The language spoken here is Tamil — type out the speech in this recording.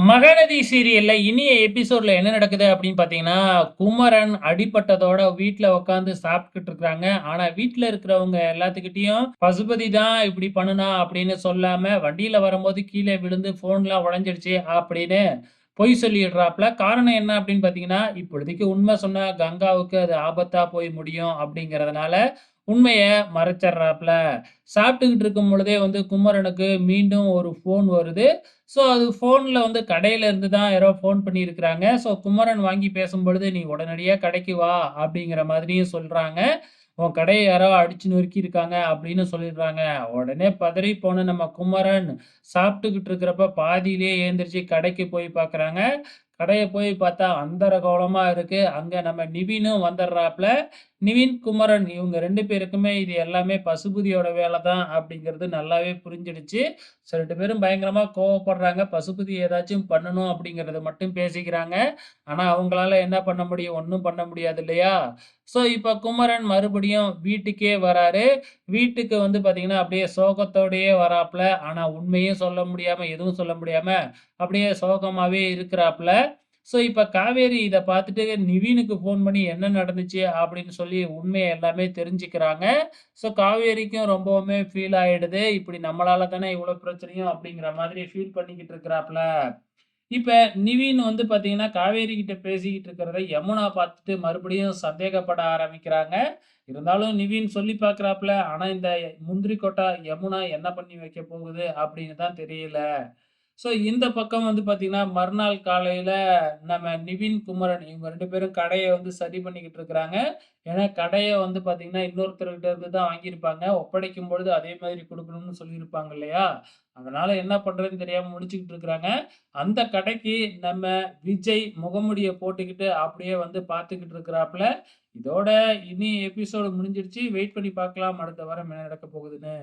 மகாநதி சீரியல்ல இனிய எபிசோட்ல என்ன நடக்குது அப்படின்னு பார்த்தீங்கன்னா, குமரன் அடிபட்டதோட வீட்ல உட்காந்து சாப்பிட்டுட்டு இருக்காங்க. ஆனா வீட்ல இருக்கிறவங்க எல்லாத்துக்கிட்டயும் பசுபதி தான் இப்படி பண்ணுனா அப்படின்னு சொல்லாம, வண்டியில வரும்போது கீழ விழுந்து ஃபோன்லாம் உடைஞ்சிடுச்சு அப்படின்னு பொய் சொல்லிடுறாப்ல. காரணம் என்ன அப்படின்னு பார்த்தீங்கன்னா, இப்பொழுதைக்கு உண்மை சொன்னா கங்காவுக்கு அது ஆபத்தா போய் முடியும் அப்படிங்கிறதுனால, உண்மைய மறைச்சர்றாப்ல. சாப்பிட்டுக்கிட்டு இருக்கும் பொழுதே வந்து குமரனுக்கு மீண்டும் ஒரு ஃபோன் வருது. ஸோ, அது ஃபோன்ல வந்து கடையில இருந்து தான் யாரோ ஃபோன் பண்ணியிருக்கிறாங்க. ஸோ, குமரன் வாங்கி பேசும்பொழுது, "நீ உடனடியா கடைக்கு வா" அப்படிங்கிற மாதிரியும் சொல்றாங்க. "உன் கடைய யாரோ அடிச்சு நொறுக்கியிருக்காங்க" அப்படின்னு சொல்லிடுறாங்க. உடனே பதறி போன நம்ம குமரன், சாப்பிட்டுக்கிட்டு இருக்கிறப்ப பாதியிலேயே எழுந்திரிச்சு கடைக்கு போய் பார்க்குறாங்க. கடைய போய் பார்த்தா அந்தரகோலமா இருக்கு. அங்க நம்ம நிவினும் வந்துடுறாப்ல. நிவின், குமரன் இவங்க 2 பேருக்குமே இது எல்லாமே பசுபதியோட வேல தான் அப்படிங்கிறது நல்லாவே புரிஞ்சிடுச்சு. ஸோ 2 பேரும் பயங்கரமா கோவப்படுறாங்க. பசுபதி ஏதாச்சும் பண்ணணும் அப்படிங்கிறத மட்டும் பேசிக்கிறாங்க. ஆனா அவங்களால என்ன பண்ண முடியும்? ஒண்ணும் பண்ண முடியாது இல்லையா? ஸோ இப்ப குமரன் மறுபடியும் வீட்டுக்கே வராரு. வீட்டுக்கு வந்து பார்த்தீங்கன்னா, அப்படியே சோகத்தோடயே வராப்ல. ஆனா உண்மையும் சொல்ல முடியாம, எதுவும் சொல்ல முடியாம, அப்படியே சோகமாவே இருக்கிறாப்ல. ஸோ, இப்ப காவேரி இத பார்த்துட்டு நிவினுக்கு ஃபோன் பண்ணி என்ன நடந்துச்சு அப்படின்னு சொல்லி உண்மைய எல்லாமே தெரிஞ்சுக்கிறாங்க. ஸோ, காவேரிக்கும் ரொம்பவுமே ஃபீல் ஆயிடுது. இப்படி நம்மளால தானே இவ்வளோ பிரச்சனையும் அப்படிங்கிற மாதிரி ஃபீல் பண்ணிக்கிட்டு இருக்கிறாப்ல. இப்ப நிவின் வந்து பார்த்தீங்கன்னா, காவேரி கிட்ட பேசிக்கிட்டு இருக்கிறத யமுனா பார்த்துட்டு மறுபடியும் சந்தேகப்பட ஆரம்பிக்கிறாங்க. இருந்தாலும் நிவின் சொல்லி பார்க்குறாப்ல. ஆனா இந்த முந்திரி கொட்டை யமுனா என்ன பண்ணி வைக்க போகுது அப்படின்னு தான் தெரியல. ஸோ, இந்த பக்கம் வந்து பார்த்தீங்கன்னா, மறுநாள் காலையில நம்ம நிவின், குமரன் இவங்க 2 பேரும் கடைய வந்து சரி பண்ணிக்கிட்டு இருக்கிறாங்க. ஏன்னா, கடைய வந்து பார்த்தீங்கன்னா, இன்னொருத்தர்கிட்ட இருந்து தான் வாங்கியிருப்பாங்க. ஒப்படைக்கும் பொழுது அதே மாதிரி குடுக்கணும்னு சொல்லியிருப்பாங்க இல்லையா? அதனால என்ன பண்றதுன்னு தெரியாம முழிச்சுக்கிட்டு இருக்கிறாங்க. அந்த கடைக்கு நம்ம விஜய் முகமூடிய போட்டுக்கிட்டு அப்படியே வந்து பார்த்துக்கிட்டு இருக்கிறாப்ல. இதோட இனி எபிசோடு முடிஞ்சிருச்சு. வெயிட் பண்ணி பார்க்கலாம் அடுத்த வாரம் என்ன நடக்க போகுதுன்னு.